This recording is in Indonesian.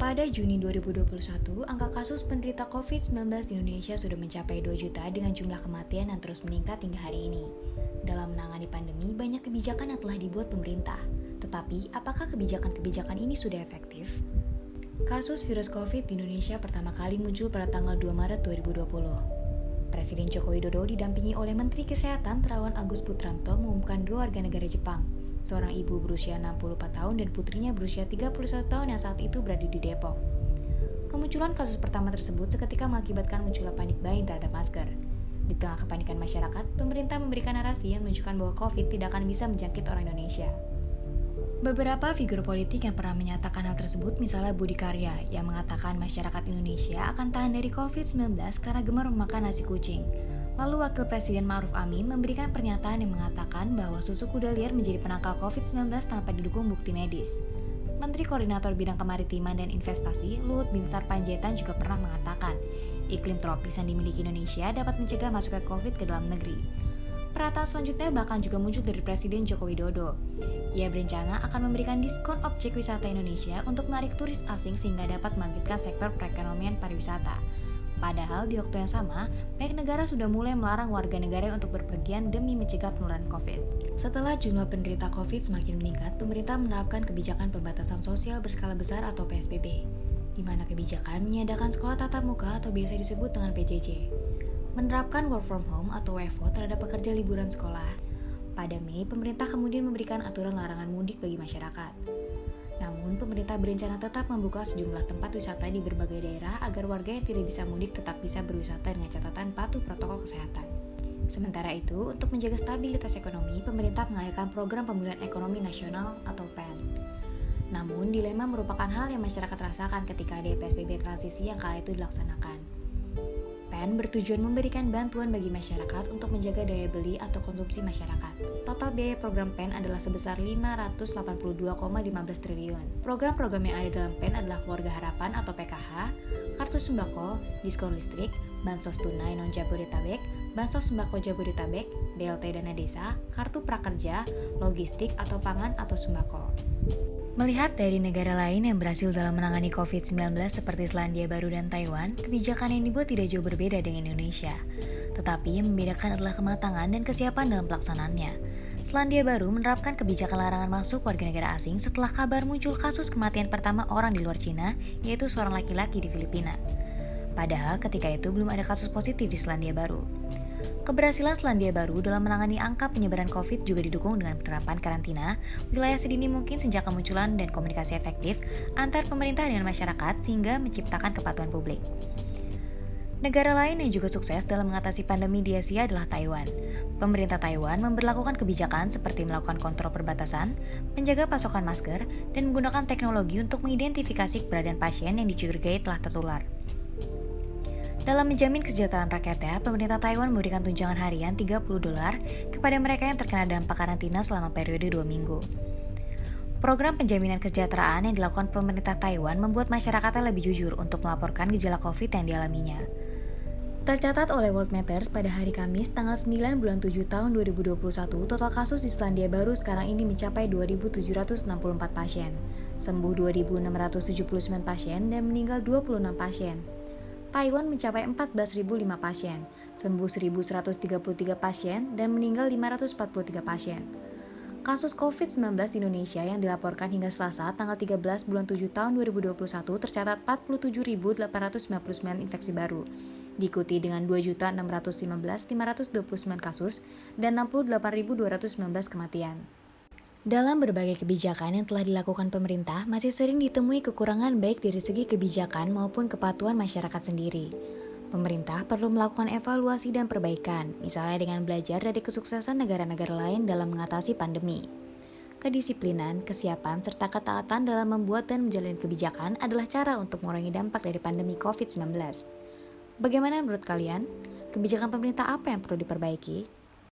Pada Juni 2021, angka kasus penderita COVID-19 di Indonesia sudah mencapai 2 juta dengan jumlah kematian yang terus meningkat hingga hari ini. Dalam menangani pandemi, banyak kebijakan yang telah dibuat pemerintah. Tetapi, apakah kebijakan-kebijakan ini sudah efektif? Kasus virus COVID di Indonesia pertama kali muncul pada tanggal 2 Maret 2020. Presiden Joko Widodo didampingi oleh Menteri Kesehatan Terawan Agus Putranto mengumumkan 2 warga negara Jepang, seorang ibu berusia 64 tahun dan putrinya berusia 31 tahun yang saat itu berada di Depok. Kemunculan kasus pertama tersebut seketika mengakibatkan munculnya panik buying terhadap masker. Di tengah kepanikan masyarakat, pemerintah memberikan narasi yang menunjukkan bahwa COVID tidak akan bisa menjangkit orang Indonesia. Beberapa figur politik yang pernah menyatakan hal tersebut, misalnya Budi Karya, yang mengatakan masyarakat Indonesia akan tahan dari COVID-19 karena gemar memakan nasi kucing. Lalu Wakil Presiden Ma'ruf Amin memberikan pernyataan yang mengatakan bahwa susu kuda liar menjadi penangkal COVID-19 tanpa didukung bukti medis. Menteri Koordinator Bidang Kemaritiman dan Investasi, Luhut Binsar Panjaitan juga pernah mengatakan, iklim tropis yang dimiliki Indonesia dapat mencegah masuknya COVID ke dalam negeri. Pernyataan selanjutnya bahkan juga muncul dari Presiden Joko Widodo. Ia berencana akan memberikan diskon objek wisata Indonesia untuk menarik turis asing sehingga dapat membangkitkan sektor perekonomian pariwisata. Padahal di waktu yang sama, banyak negara sudah mulai melarang warga negara untuk berpergian demi mencegah penularan COVID. Setelah jumlah penderita COVID semakin meningkat, pemerintah menerapkan kebijakan pembatasan sosial berskala besar atau PSBB, di mana kebijakan meniadakan sekolah tatap muka atau biasa disebut dengan PJJ, menerapkan work from home atau WFO terhadap pekerja liburan sekolah. Pada Mei, pemerintah kemudian memberikan aturan larangan mudik bagi masyarakat. Namun, pemerintah berencana tetap membuka sejumlah tempat wisata di berbagai daerah agar warga yang tidak bisa mudik tetap bisa berwisata dengan catatan patuh protokol kesehatan. Sementara itu, untuk menjaga stabilitas ekonomi, pemerintah mengadakan program pemulihan ekonomi nasional atau PEN. Namun, dilema merupakan hal yang masyarakat rasakan ketika ada PSBB transisi yang kala itu dilaksanakan. PEN bertujuan memberikan bantuan bagi masyarakat untuk menjaga daya beli atau konsumsi masyarakat. Total biaya program PEN adalah sebesar 582,15 triliun. Program-program yang ada dalam PEN adalah Keluarga Harapan atau PKH, Kartu Sembako, Diskon Listrik, Bansos Tunai Non-Jabodetabek, Bansos Sembako Jabodetabek, BLT Dana Desa, Kartu Prakerja, Logistik atau Pangan atau Sembako. Melihat dari negara lain yang berhasil dalam menangani COVID-19 seperti Selandia Baru dan Taiwan, kebijakan yang dibuat tidak jauh berbeda dengan Indonesia. Tetapi yang membedakan adalah kematangan dan kesiapan dalam pelaksanaannya. Selandia Baru menerapkan kebijakan larangan masuk warga negara asing setelah kabar muncul kasus kematian pertama orang di luar Cina, yaitu seorang laki-laki di Filipina. Padahal ketika itu belum ada kasus positif di Selandia Baru. Keberhasilan Selandia Baru dalam menangani angka penyebaran COVID juga didukung dengan penerapan karantina wilayah sedini mungkin sejak kemunculan dan komunikasi efektif antar pemerintah dan masyarakat sehingga menciptakan kepatuhan publik. Negara lain yang juga sukses dalam mengatasi pandemi di Asia adalah Taiwan. Pemerintah Taiwan memberlakukan kebijakan seperti melakukan kontrol perbatasan, menjaga pasokan masker, dan menggunakan teknologi untuk mengidentifikasi keberadaan pasien yang dicurigai telah tertular. Dalam menjamin kesejahteraan rakyatnya, pemerintah Taiwan memberikan tunjangan harian $30 kepada mereka yang terkena dampak karantina selama periode 2 minggu. Program penjaminan kesejahteraan yang dilakukan pemerintah Taiwan membuat masyarakatnya lebih jujur untuk melaporkan gejala COVID yang dialaminya. Tercatat oleh Worldometers pada hari Kamis tanggal 9 bulan 7 tahun 2021, total kasus di Selandia Baru sekarang ini mencapai 2.764 pasien, sembuh 2.679 pasien, dan meninggal 26 pasien. Taiwan mencapai 14.005 pasien, sembuh 1.133 pasien, dan meninggal 543 pasien. Kasus COVID-19 di Indonesia yang dilaporkan hingga Selasa tanggal 13 bulan 7 tahun 2021 tercatat 47.899 infeksi baru, diikuti dengan 2.615.529 kasus dan 68.219 kematian. Dalam berbagai kebijakan yang telah dilakukan pemerintah, masih sering ditemui kekurangan baik dari segi kebijakan maupun kepatuhan masyarakat sendiri. Pemerintah perlu melakukan evaluasi dan perbaikan, misalnya dengan belajar dari kesuksesan negara-negara lain dalam mengatasi pandemi. Kedisiplinan, kesiapan, serta ketaatan dalam membuat dan menjalani kebijakan adalah cara untuk mengurangi dampak dari pandemi COVID-19. Bagaimana menurut kalian? Kebijakan pemerintah apa yang perlu diperbaiki?